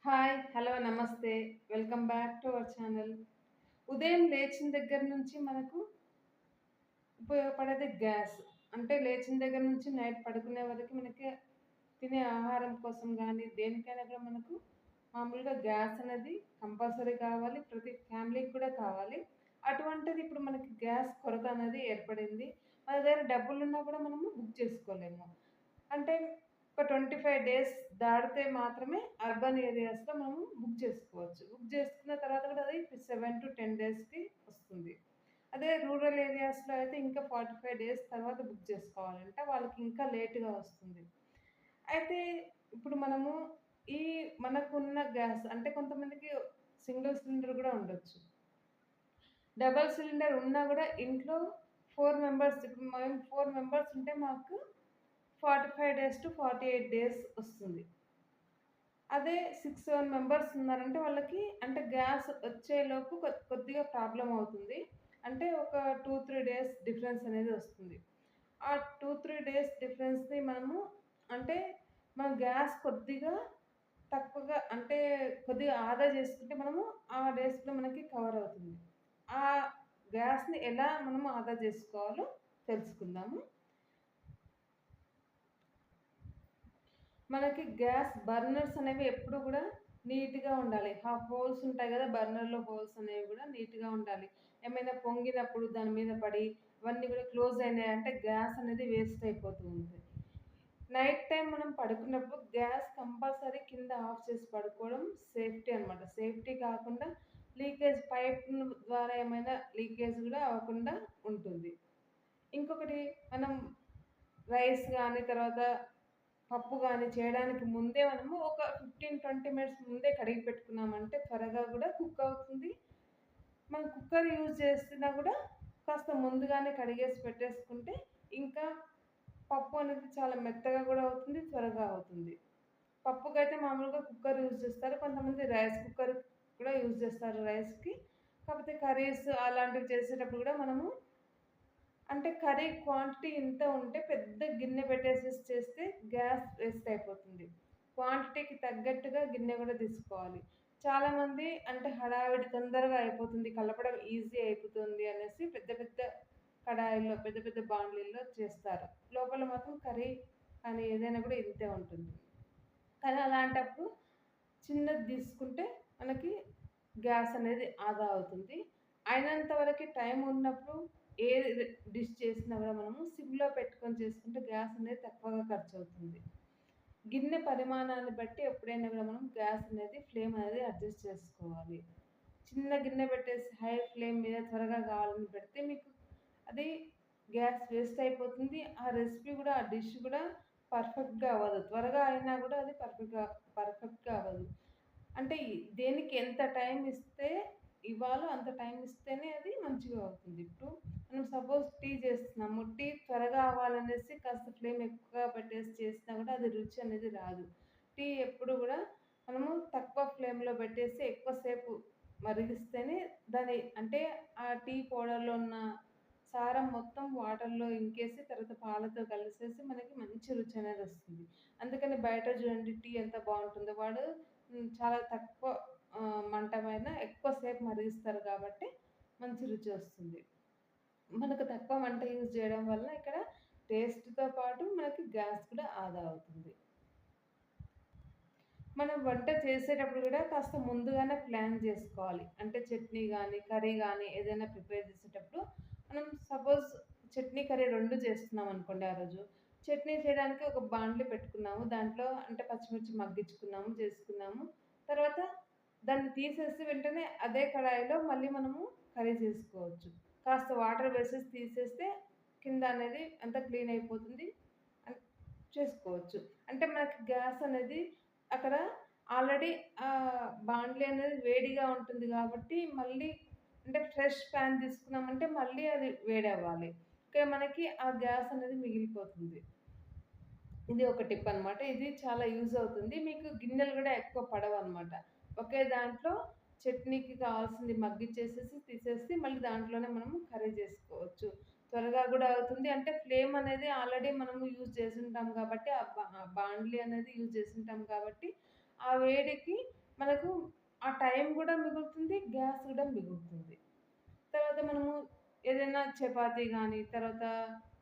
Hi! Hello! నమస్తే. Welcome back to our channel. ఉదయం లేచిన దగ్గర నుంచి మనకు ఉపయోగపడేది గ్యాస్. అంటే లేచిన దగ్గర నుంచి నైట్ పడుకునే వరకు మనకి తినే ఆహారం కోసం గానీ, దేనికైనా కూడా మనకు మామూలుగా గ్యాస్ అనేది కంపల్సరీ కావాలి. ప్రతి ఫ్యామిలీకి కూడా కావాలి. అటువంటిది ఇప్పుడు మనకి గ్యాస్ కొరత అనేది ఏర్పడింది. మన దగ్గర డబ్బులున్నా కూడా మనము బుక్ చేసుకోలేము. అంటే ఒక 25 డేస్ దాటితే మాత్రమే అర్బన్ ఏరియాస్‌లో మనము బుక్ చేసుకోవచ్చు. బుక్ చేసుకున్న తర్వాత కూడా అది 7-10 డేస్‌కి వస్తుంది. అదే రూరల్ ఏరియాస్‌లో అయితే ఇంకా 45 డేస్ తర్వాత బుక్ చేసుకోవాలంట. వాళ్ళకి ఇంకా లేట్‌గా వస్తుంది. అయితే ఇప్పుడు మనము ఈ మనకున్న గ్యాస్ అంటే కొంతమందికి సింగిల్ సిలిండర్ గూడా ఉండొచ్చు. డబుల్ సిలిండర్ ఉన్నా గూడా ఇంట్లో 4 మెంబర్స్ ఇప్పుడు మేము 4 మెంబర్స్ ఉంటే మాకు 45 డేస్-48 డేస్ వస్తుంది. అదే 6, 7 మెంబర్స్ ఉన్నారంటే వాళ్ళకి అంటే గ్యాస్ వచ్చేలోపు కొద్దిగా ప్రాబ్లమ్ అవుతుంది. అంటే ఒక 2, 3 డేస్ డిఫరెన్స్ అనేది వస్తుంది. ఆ 2, 3 డేస్ డిఫరెన్స్‌ని మనము అంటే మన గ్యాస్ కొద్దిగా తక్కువగా అంటే కొద్దిగా ఆదా చేసుకుంటే మనము ఆ డేస్‌లో మనకి కవర్ అవుతుంది. ఆ గ్యాస్‌ని ఎలా మనము ఆదా చేసుకోవాలో తెలుసుకుందాము. మనకి గ్యాస్ బర్నర్స్ అనేవి ఎప్పుడు గూడా నీట్‌గా ఉండాలి. హోల్స్ ఉంటాయి గదా! బర్నర్‌లో హోల్స్ అనేవి గూడా నీట్‌గా ఉండాలి. ఏమైనా పొంగినప్పుడు దాని మీద పడి అవన్నీ గూడా క్లోజ్ అయినాయంటే గ్యాస్ అనేది వేస్ట్ అయిపోతూ ఉంటది. నైట్ టైమ్ మనం పడుకున్నప్పుడు గ్యాస్ కంపల్సరీ కింద ఆఫ్ చేసి పడుకోవడం సేఫ్టీ అనమాట. సేఫ్టీ కాకుండా లీకేజ్ పైప్ ద్వారా ఏమైనా లీకేజ్ గూడా అవ్వకుండా ఉంటుంది. ఇంకొకటి మనం రైస్ గాని, తర్వాత పప్పు గాని చేయడానికి ముందే మనము ఒక 15, 20 మినిట్స్ ముందే కడిగి పెట్టుకున్నామంటే త్వరగా గూడా కుక్ అవుతుంది. మనం కుక్కర్ యూజ్ చేస్తున్నా గూడా కాస్త ముందుగానే కడిగేసి పెట్టేసుకుంటే ఇంకా పప్పు అనేది చాలా మెత్తగా గూడా అవుతుంది. త్వరగా అవుతుంది. పప్పుకైతే మామూలుగా కుక్కర్ యూజ్ చేస్తారు. కొంతమంది రైస్ కుక్కర్ కూడా యూజ్ చేస్తారు రైస్‌కి. కాకపోతే కర్రీస్ అలాంటివి చేసేటప్పుడు గూడా మనము అంటే కర్రీ క్వాంటిటీ ఇంత ఉంటే పెద్ద గిన్నె పెట్టేసేసి చేస్తే గ్యాస్ వేస్ట్ అయిపోతుంది. క్వాంటిటీకి తగ్గట్టుగా గిన్నె గూడా తీసుకోవాలి. చాలామంది అంటే హడావిడి తొందరగా అయిపోతుంది, కలపడం ఈజీ అయిపోతుంది అనేసి పెద్ద పెద్ద కడాయిల్లో, పెద్ద పెద్ద బాండ్లీల్లో చేస్తారు. లోపల మాత్రం కర్రీ కానీ ఏదైనా గూడా ఇంతే ఉంటుంది. కానీ అలాంటప్పుడు చిన్నది తీసుకుంటే మనకి గ్యాస్ అనేది ఆదా అవుతుంది. అయినంత వరకి టైం ఉన్నప్పుడు ఏ డిష్ చేసినా గూడా మనము సిమ్‌లో పెట్టుకొని చేసుకుంటే గ్యాస్ అనేది తక్కువగా ఖర్చవుతుంది. గిన్నె పరిమాణాన్ని బట్టి ఎప్పుడైనా గూడా మనం గ్యాస్ అనేది ఫ్లేమ్ అనేది అడ్జస్ట్ చేసుకోవాలి. చిన్న గిన్నె పెట్టేసి హై ఫ్లేమ్ మీద త్వరగా కావాలని పెడితే మీకు అది గ్యాస్ వేస్ట్ అయిపోతుంది. ఆ రెసిపీ గూడా, ఆ డిష్ గూడా పర్ఫెక్ట్‌గా అవ్వదు. త్వరగా అయినా గూడా అది పర్ఫెక్ట్‌గా అవ్వదు. అంటే దేనికి ఎంత టైం ఇస్తే ఇవ్వాలో అంత టైం ఇస్తేనే అది మంచిగా అవుతుంది. ఇప్పుడు మనం సపోజ్ టీ చేస్తున్నాము. టీ త్వరగా అవ్వాలనేసి కాస్త ఫ్లేమ్ ఎక్కువగా పెట్టేసి చేసినా గూడా అది రుచి అనేది రాదు. టీ ఎప్పుడు గూడా మనము తక్కువ ఫ్లేమ్‌లో పెట్టేసి ఎక్కువ సేపు మరిగిస్తేనే దాని అంటే ఆ టీ పౌడర్‌లో ఉన్న సారం మొత్తం వాటర్‌లో ఇంకేసి తర్వాత పాలతో కలిసేసి మనకి మంచి రుచి అనేది వస్తుంది. అందుకని బయట చూడండి టీ ఎంత బావుంటుందో. వాడు చాలా తక్కువ మంట పైన ఎక్కువ సేపు మరిగిస్తారు కాబట్టి మంచి రుచి వస్తుంది. మనకు తక్కువ మంట యూజ్ చేయడం వల్ల ఇక్కడ టేస్ట్‌తో పాటు మనకి గ్యాస్ కూడా ఆదా అవుతుంది. మనం వంట చేసేటప్పుడు గూడా కాస్త ముందుగానే ప్లాన్ జేసుకోవాలి. అంటే చట్నీ గానీ, కర్రీ గానీ ఏదైనా ప్రిపేర్ చేసేటప్పుడు మనం సపోజ్ చట్నీ, కర్రీ 2 చేస్తున్నామనుకోండి ఆ రోజు. చట్నీ చేయడానికి ఒక బాండ్లీ పెట్టుకున్నాము. దాంట్లో అంటే పచ్చిమిర్చి మగ్గించుకున్నాము, చేసుకున్నాము. తర్వాత దాన్ని తీసేసి వెంటనే అదే కడాయిలో మళ్ళీ మనము కర్రీ చేసుకోవచ్చు. కాస్త వాటర్ వేసేసి తీసేస్తే కింద అనేది అంతా క్లీన్ అయిపోతుంది. అన్ చేసుకోవచ్చు. అంటే మనకి గ్యాస్ అనేది అక్కడ ఆల్రెడీ బాండ్లీ అనేది వేడిగా ఉంటుంది గాబట్టి, మళ్ళీ అంటే ఫ్రెష్ పాన్ తీసుకున్నామంటే మళ్ళీ అది వేడవ్వాలి. ఇక్కడ మనకి ఆ గ్యాస్ అనేది మిగిలిపోతుంది. ఇది ఒక టిప్ అనమాట. ఇది చాలా యూజ్ అవుతుంది. మీకు గిన్నెలు గూడా ఎక్కువ పడవనమాట. ఒకే దాంట్లో చట్నీకి కావాల్సింది మగ్గిచ్చేసేసి, తీసేసి మళ్ళీ దాంట్లోనే మనము కర్రీ జేసుకోవచ్చు. త్వరగా గూడా అవుతుంది. అంటే ఫ్లేమ్ అనేది ఆల్రెడీ మనము యూజ్ చేసుంటాం గాబట్టి, ఆ బాండ్లీ అనేది యూజ్ చేసుంటాం కాబట్టి, ఆ వేడికి మనకు ఆ టైం గూడా మిగులుతుంది, గ్యాస్ గూడా మిగులుతుంది. తర్వాత మనము ఏదైనా చపాతీ గానీ, తర్వాత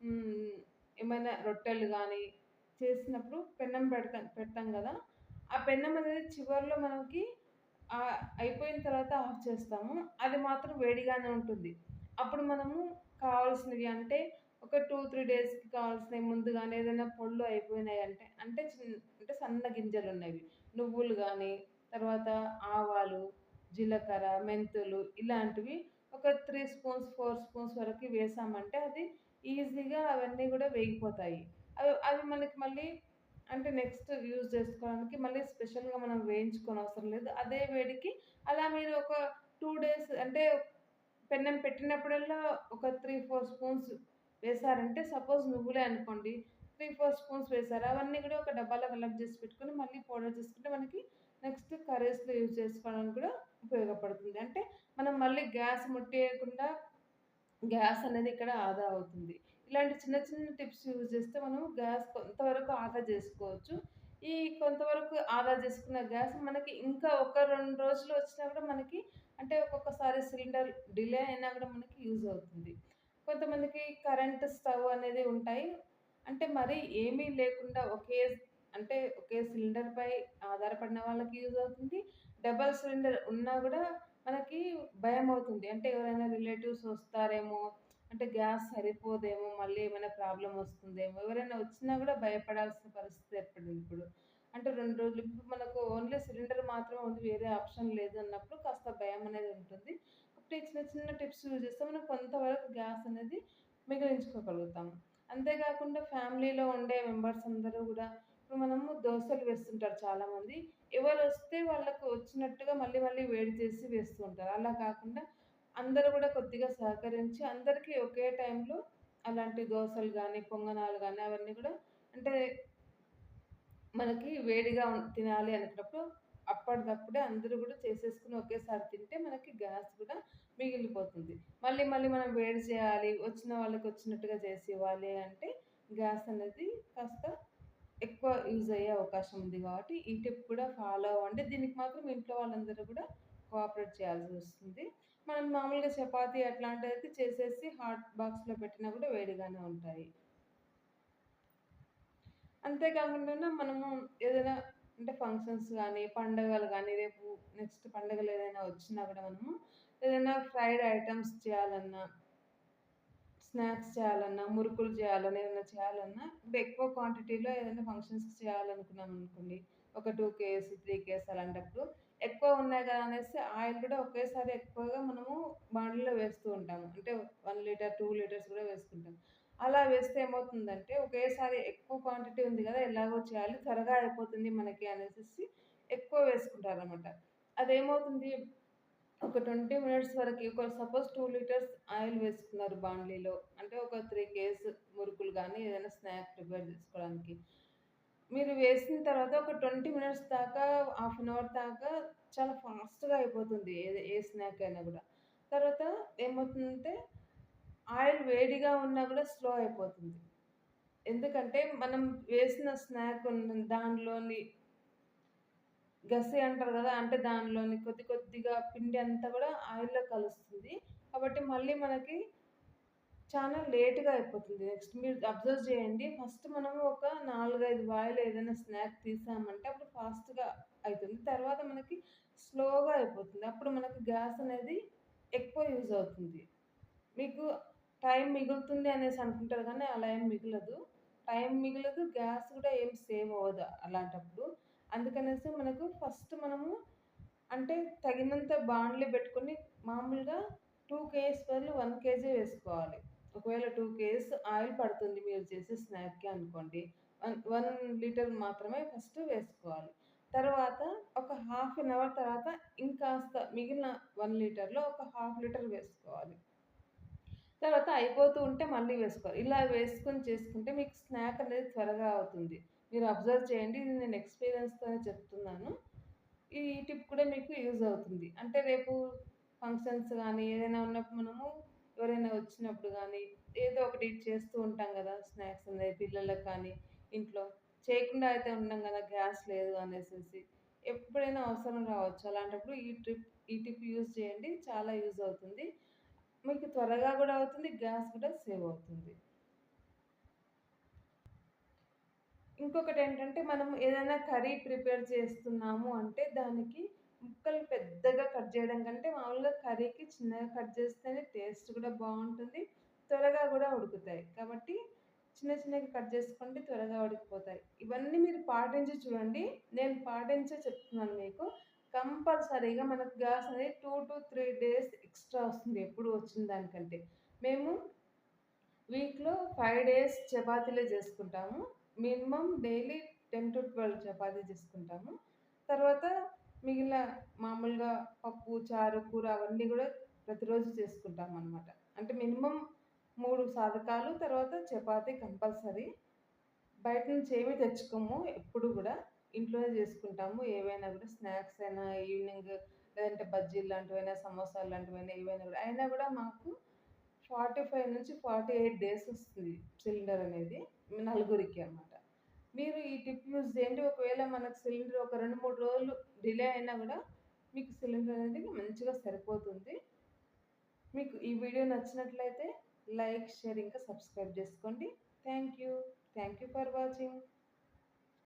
హ్మ్, ఏమైనా రొట్టెలు గానీ చేసినప్పుడు పెన్నం పెడతాం గదా! ఆ పెన్నం అనేది చివర్లో మనకి అయిపోయిన తర్వాత ఆఫ్ చేస్తాము. అది మాత్రం వేడిగానే ఉంటుంది. అప్పుడు మనము కావాల్సినవి అంటే ఒక 2, 3 డేస్‌కి కావాల్సినవి ముందుగానే ఏదైనా పళ్ళు అయిపోయినాయంటే అంటే సన్న గింజలున్నవి. నువ్వులు గానీ, తర్వాత ఆవాలు, జీలకర్ర, మెంతులు ఇలాంటివి ఒక 3 స్పూన్స్, 4 స్పూన్స్ వరకు వేసామంటే అది ఈజీగా అవన్నీ గూడా వేగిపోతాయి. అవి అవి మనకి మళ్ళీ అంటే నెక్స్ట్ యూజ్ చేసుకోవడానికి మళ్ళీ స్పెషల్‌గా మనం వేయించుకోనవసరం లేదు. అదే వేడికి అలా మీరు ఒక 2 డేస్ అంటే పెన్నం పెట్టినప్పుడల్లా ఒక 3, 4 స్పూన్స్ వేశారంటే సపోజ్ నువ్వులే అనుకోండి. 3, 4 స్పూన్స్ వేశారు. అవన్నీ గూడా ఒక డబ్బాలో కలెక్ట్ జేసి పెట్టుకొని మళ్ళీ పౌడర్ చేసుకుంటే మనకి నెక్స్ట్ కర్రీస్‌లో యూజ్ చేసుకోవడానికి కూడా ఉపయోగపడుతుంది. అంటే మనం మళ్ళీ గ్యాస్ ముట్టియకుండా గ్యాస్ అనేది ఇక్కడ ఆదా అవుతుంది. ఇలాంటి చిన్న చిన్న టిప్స్ యూజ్ చేస్తే మనం గ్యాస్ కొంతవరకు ఆదా జేసుకోవచ్చు. ఈ కొంతవరకు ఆదా చేసుకున్న గ్యాస్ మనకి ఇంకా ఒక 2 రోజులు వచ్చినా కూడా మనకి అంటే ఒక్కొక్కసారి సిలిండర్ డిలే అయినా కూడా మనకి యూజ్ అవుతుంది. కొంతమందికి కరెంట్ స్టవ్ అనేది ఉంటాయి. అంటే మరి ఏమీ లేకుండా ఒకే సిలిండర్‌పై ఆధారపడిన వాళ్ళకి యూజ్ అవుతుంది. డబుల్ సిలిండర్ ఉన్నా గూడా మనకి భయమవుతుంది. అంటే ఎవరైనా రిలేటివ్స్ వస్తారేమో, అంటే గ్యాస్ సరిపోదేమో, మళ్ళీ ఏమైనా ప్రాబ్లమ్ వస్తుందేమో, ఎవరైనా వచ్చినా గూడా భయపడాల్సిన పరిస్థితి ఏర్పడిందిప్పుడు. అంటే 2 రోజులు ఇప్పుడు మనకు ఓన్లీ సిలిండర్ మాత్రమే ఉంది. వేరే ఆప్షన్ లేదు అన్నప్పుడు కాస్త భయం అనేది ఉంటుంది. అప్పుడు ఈ చిన్న చిన్న టిప్స్ యూజ్ చేస్తే మనం కొంతవరకు గ్యాస్ అనేది మిగిలించుకోగలుగుతాం. అంతే కాకుండా ఫ్యామిలీలో ఉండే మెంబర్స్ అందరూ గూడా ఇప్పుడు మనము దోసలు వేస్తుంటారు చాలామంది. ఎవరొస్తే వాళ్ళకు వచ్చినట్టుగా మళ్ళీ మళ్ళీ వేడి చేసి వేస్తూ ఉంటారు. అలా కాకుండా అందరూ గూడా కొద్దిగా సహకరించి అందరికీ ఒకే టైంలో అలాంటి దోసలు గానీ, పొంగనాలు గానీ అవన్నీ గూడా అంటే మనకి వేడిగా తినాలి అనుకున్నప్పుడు అప్పటిదప్పుడే అందరూ గూడా చేసేసుకొని ఒకేసారి తింటే మనకి గ్యాస్ గూడా మిగిలిపోతుంది. మళ్ళీ మళ్ళీ మనం వేడి చేయాలి, వచ్చిన వాళ్ళకి వచ్చినట్టుగా చేసి ఇవ్వాలి అంటే గ్యాస్ అనేది కాస్త ఎక్కువ యూజ్ అయ్యే అవకాశం ఉంది కాబట్టి ఈ టిప్ కూడా ఫాలో అవ్వండి. దీనికి మాత్రం ఇంట్లో వాళ్ళందరూ కూడా కోఆపరేట్ చేయాల్సొస్తుంది. మనం మామూలుగా చపాతీ అట్లాంటివైతే చేసేసి హాట్ బాక్స్‌లో పెట్టినా కూడా వేడిగానే ఉంటాయి. అంతే కాకుండాను మనము ఏదైనా అంటే ఫంక్షన్స్ గానీ, పండగలు గానీ, రేపు నెక్స్ట్ పండుగలు ఏదైనా వచ్చినా గూడా మనము ఏదైనా ఫ్రైడ్ ఐటెమ్స్ చేయాలన్నా, స్నాక్స్ చేయాలన్నా, మురుకులు చేయాలన్నా, ఏదైనా చేయాలన్నా ఇప్పుడు ఎక్కువ క్వాంటిటీలో ఏదైనా ఫంక్షన్స్‌కి చేయాలనుకున్నామనుకోండి. ఒక 2 కేజీస్, 3 కేజీస్ అలాంటప్పుడు ఎక్కువ ఉన్నాయి కదా అనేసి ఆయిల్ కూడా ఒకేసారి ఎక్కువగా మనము బాండీలో వేస్తూ ఉంటాము. అంటే 1 లీటర్, 2 లీటర్స్ కూడా వేసుకుంటాం. అలా వేస్తే ఏమవుతుందంటే ఒకేసారి ఎక్కువ క్వాంటిటీ ఉంది కదా! ఎలాగో చేయాలి త్వరగా అయిపోతుంది మనకి అనేసేసి ఎక్కువ వేసుకుంటారనమాట. అదేమవుతుంది ఒక 20 మినిట్స్ వరకి సపోజ్ 2 లీటర్స్ ఆయిల్ వేసుకున్నారు బాండ్లీలో. అంటే ఒక 3 కేజీస్ మురుకులు గానీ, ఏదైనా స్నాక్ ప్రిపేర్ చేసుకోవడానికి. మీరు వేసిన తర్వాత ఒక 20 మినిట్స్ దాకా, హాఫ్ అన్ అవర్ దాకా చాలా ఫాస్ట్‌గా అయిపోతుంది. ఏ స్నాక్ అయినా గూడా. తర్వాత ఏమవుతుందంటే ఆయిల్ వేడిగా ఉన్నా గూడా స్లో అయిపోతుంది. ఎందుకంటే మనం వేసిన స్నాక్ దానిలోని గసి అంటారు గదా! అంటే దానిలోని కొద్ది కొద్దిగా పిండి అంతా గూడా ఆయిల్‌లో కలుస్తుంది. కాబట్టి మళ్ళీ మనకి చాలా లేట్‌గా అయిపోతుంది. నెక్స్ట్ మీరు అబ్జర్వ్ చేయండి. ఫస్ట్ మనము ఒక 4, 5 వాయిలు ఏదైనా స్నాక్ తీసామంటే అప్పుడు ఫాస్ట్‌గా అయితుంది. తర్వాత మనకి స్లోగా అయిపోతుంది. అప్పుడు మనకు గ్యాస్ అనేది ఎక్కువ యూజ్ అవుతుంది. మీకు టైం మిగులుతుంది అనేసి అనుకుంటారు గానీ అలా ఏం మిగలదు. టైం మిగలదు. గ్యాస్ గూడా ఏం సేవ్ అవ్వదు అలాంటప్పుడు. అందుకనేసి మనకు ఫస్ట్ మనము అంటే తగినంత బాండ్లీ పెట్టుకొని మామూలుగా 2 కేజీస్ బదులు 1 కేజీ వేసుకోవాలి. ఒకవేళ 2 కేజీస్ ఆయిల్ పడుతుంది మీరు చేసే స్నాక్‌కి అనుకోండి. 1 లీటర్ మాత్రమే ఫస్ట్ వేసుకోవాలి. తర్వాత ఒక హాఫ్ అన్ అవర్ తర్వాత ఇంకాస్త మిగిలిన 1 లీటర్‌లో ఒక హాఫ్ లీటర్ వేసుకోవాలి. తర్వాత అయిపోతూ ఉంటే మళ్ళీ వేసుకోవాలి. ఇలా వేసుకొని చేసుకుంటే మీకు స్నాక్ అనేది త్వరగా అవుతుంది. మీరు అబ్జర్వ్ చేయండి. ఇది నేను ఎక్స్‌పీరియన్స్‌తోనే చెప్తున్నాను. ఈ టిప్ కూడా మీకు యూజ్ అవుతుంది. అంటే రేపు ఫంక్షన్స్ గానీ, ఏదైనా ఉన్నప్పుడు మనము ఎవరైనా వచ్చినప్పుడు గానీ, ఏదో ఒకటి చేస్తూ ఉంటాం గదా! స్నాక్స్ అనేది పిల్లలకి కానీ, ఇంట్లో చేయకుండా అయితే ఉండం గదా! గ్యాస్ లేదు అనేసేసి. ఎప్పుడైనా అవసరం రావచ్చు. అలాంటప్పుడు ఈ టిప్ యూజ్ చేయండి. చాలా యూజ్ అవుతుంది. మీకు త్వరగా గూడా అవుతుంది. గ్యాస్ కూడా సేవ్ అవుతుంది. ఇంకొకటేంటంటే మనం ఏదైనా కర్రీ ప్రిపేర్ చేస్తున్నాము అంటే దానికి ముక్కలు పెద్దగా కట్ చేయడం కంటే మామూలుగా కర్రీకి చిన్నగా కట్ చేస్తేనే టేస్ట్ కూడా బావుంటుంది. త్వరగా గూడా ఉడుకుతాయి. కాబట్టి చిన్న చిన్నగా కట్ చేసుకోండి త్వరగా ఉడికిపోతాయి. ఇవన్నీ మీరు పాటించి చూడండి. నేను పాటించే చెప్తున్నాను మీకు. కంపల్సరీగా మనకు గ్యాస్ అనేది 2-3 డేస్ ఎక్స్‌ట్రా వస్తుంది ఎప్పుడు వచ్చిన దానికంటే. మేము వీక్‌లో 5 డేస్ చపాతీలే చేసుకుంటాము. మినిమమ్ డైలీ 10-12 చపాతీ చేసుకుంటాము. తర్వాత మిగిలిన మామూలుగా పప్పు, చారు, కూర అవన్నీ గూడా ప్రతిరోజు చేసుకుంటామనమాట. అంటే మినిమమ్ 3 సాధకాలు తర్వాత చపాతీ కంపల్సరీ. బయట నుంచి ఏమి తెచ్చుకోము ఎప్పుడు గూడా. ఇంట్లోనే చేసుకుంటాము. ఏవైనా గూడా స్నాక్స్ అయినా ఈవినింగ్ లేదంటే బజ్జీలు లాంటివైనా, సమోసాలు లాంటివైనా ఏవైనా గూడా. అయినా గూడా మాకు 45-48 డేస్ వస్తుంది సిలిండర్ అనేది. నలుగురికి అన్నమాట. మీరు ఈ టిప్ యూజ్ చేయండి. ఒకవేళ మనకు సిలిండర్ ఒక 2, 3 రోజులు డిలే అయినా గూడా మీకు సిలిండర్ అనేది మంచిగా సరిపోతుంది. మీకు ఈ వీడియో నచ్చినట్లయితే లైక్, షేర్ ఇంకా సబ్స్క్రైబ్ చేసుకోండి. Thank you. Thank you for watching.